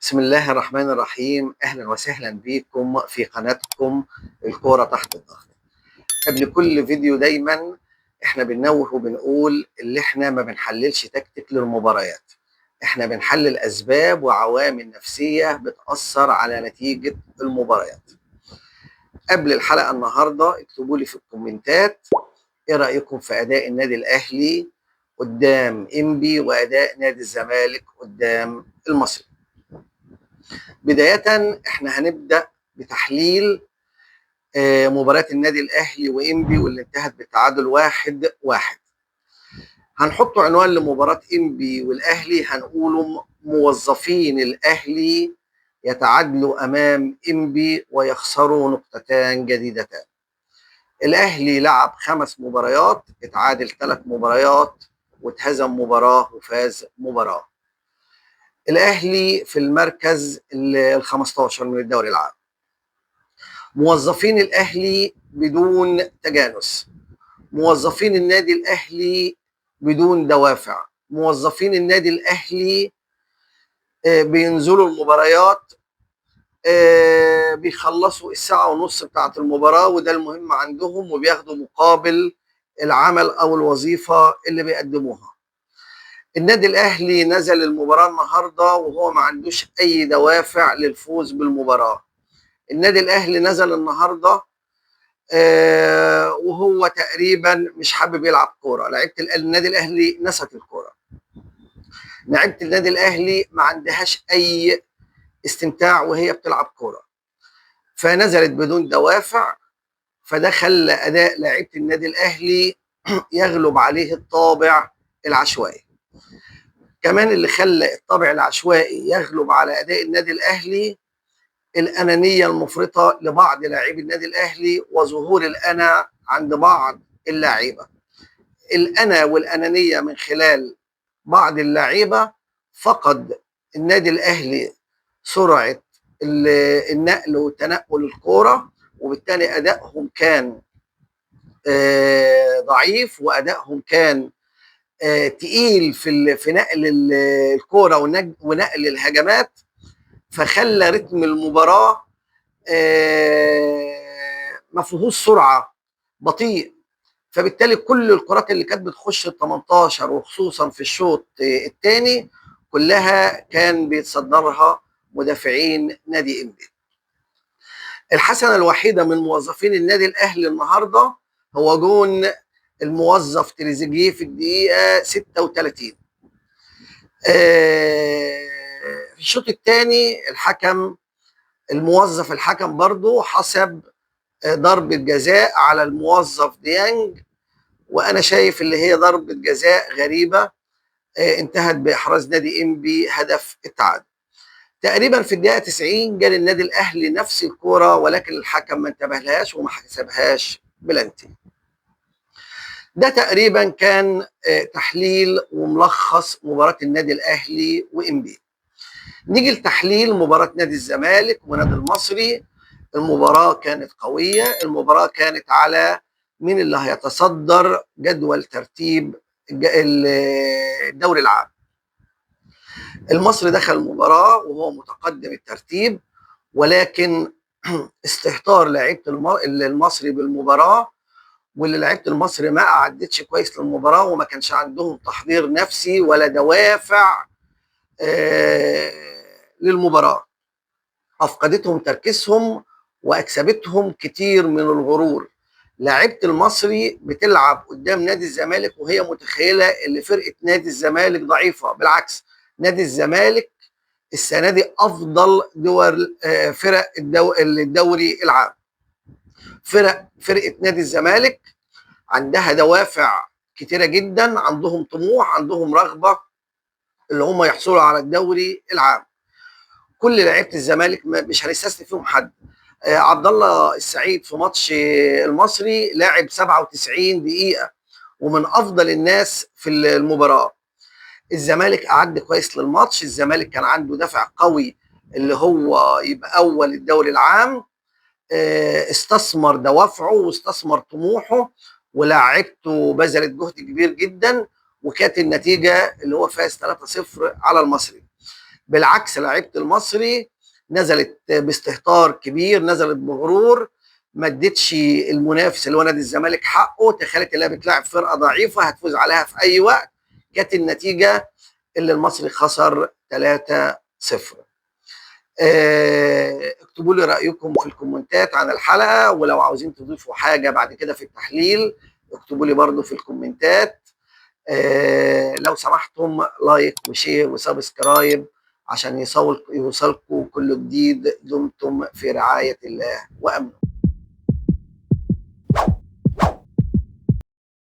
بسم الله الرحمن الرحيم. أهلا وسهلا بكم في قناتكم الكورة تحت الضغط. قبل كل فيديو دايما احنا بننوه وبنقول اللي احنا ما بنحللش تكتيك للمباريات، احنا بنحلل أسباب وعوامل نفسية بتأثر على نتيجة المباريات. قبل الحلقة النهاردة اكتبوا لي في الكومنتات ايه رأيكم في أداء النادي الأهلي قدام إنبي وأداء نادي الزمالك قدام المصري. بداية احنا هنبدأ بتحليل مباراة النادي الأهلي وإنبي واللي انتهت بالتعادل 1-1. هنحط عنوان لمباراة إنبي والأهلي، هنقوله موظفين الأهلي يتعادلوا أمام إنبي ويخسروا نقطتان جديدتان. الأهلي لعب 5 مباريات، اتعادل 3 مباريات واتهزم مباراة وفاز مباراة. الأهلي في المركز ال15 من الدوري العام. موظفين الأهلي بدون تجانس، موظفين النادي الأهلي بدون دوافع، موظفين النادي الأهلي بينزلوا المباريات بيخلصوا الساعة ونص بتاعة المباراة وده المهم عندهم، وبياخدوا مقابل العمل أو الوظيفة اللي بيقدموها. النادي الأهلي نزل المباراة النهاردة وهو ما عندوش أي دوافع للفوز بالمباراة. النادي الأهلي نزل النهاردة وهو تقريبا مش حابب يلعب كورة. لعيبة النادي الأهلي نست الكورة، لعيبة النادي الأهلي ما عندهاش أي استمتاع وهي بتلعب كورة، فنزلت بدون دوافع، فده خلى أداء لعيبة النادي الأهلي يغلب عليه الطابع العشوائي. كمان اللي خلى الطابع العشوائي يغلب على أداء النادي الأهلي الأنانية المفرطة لبعض لاعبي النادي الأهلي وظهور الأنا عند بعض اللاعيبة. الأنا والأنانية من خلال بعض اللاعيبة فقد النادي الأهلي سرعة النقل وتنقل الكورة، وبالتالي أدائهم كان ضعيف وأدائهم كان تقيل في نقل الكورة ونقل الهجمات، فخلى رتم المباراة ما فيهوش سرعة، بطيء. فبالتالي كل الكرات اللي كانت بتخش ال 18 وخصوصا في الشوط الثاني كلها كان بيتصدرها مدافعين نادي إنبي. الحسنة الوحيدة من موظفين النادي الأهلي النهارده هو جون الموظف تريزيجيه في الدقيقة 36. في الشوط الثاني الحكم برضه حسب ضربة جزاء على الموظف ديانج، وأنا شايف اللي هي ضربة جزاء غريبة انتهت بإحراز نادي إنبي هدف التعادل. تقريبا في الدقيقة 90 جال النادي الأهلي نفس الكرة ولكن الحكم ما انتبهلهاش وما حسبهاش بلانتي. ده تقريبا كان تحليل وملخص مباراة النادي الأهلي وإنبي. نيجي لتحليل مباراة نادي الزمالك ونادي المصري. المباراة كانت قوية، المباراة كانت على مين اللي هيتصدر جدول ترتيب الدوري العام. المصري دخل المباراة وهو متقدم الترتيب، ولكن استهتار لعيبة المصري بالمباراة، واللي لعيبة المصري ما أعدتش كويس للمباراة وما كانش عندهم تحضير نفسي ولا دوافع للمباراة، أفقدتهم تركيزهم وأكسبتهم كتير من الغرور. لعيبة المصري بتلعب قدام نادي الزمالك وهي متخيلة ان فرقة نادي الزمالك ضعيفة، بالعكس نادي الزمالك السنة دي أفضل دول فرق الدوري العام. فرقة نادي الزمالك عندها دوافع كتيرة جدا، عندهم طموح، عندهم رغبة اللي هم يحصلوا على الدوري العام. كل لعيبة الزمالك مش هنستثني فيهم حد. عبد الله السعيد في ماتش المصري لاعب 97 دقيقة ومن أفضل الناس في المباراة. الزمالك أعد كويس للماتش، الزمالك كان عنده دافع قوي اللي هو يبقى أول الدوري العام، استثمر دوافعه واستثمر طموحه ولاعبته بذلت جهد كبير جدا، وكانت النتيجة اللي هو فاز 3-0 على المصري. بالعكس لعيبه المصري نزلت باستهتار كبير، نزلت بغرور، ما ادتش المنافس اللي هو نادي الزمالك حقه، تخيلت انها بتلعب فرقه ضعيفه هتفوز عليها في اي وقت. كانت النتيجه اللي المصري خسر 3-0. اكتبوا لي رأيكم في الكومنتات عن الحلقة، ولو عاوزين تضيفوا حاجة بعد كده في التحليل اكتبوا لي برضو في الكومنتات. لو سمحتم لايك وشير وسبسكرايب عشان يوصلكم كل جديد. دمتم في رعاية الله وأمنه.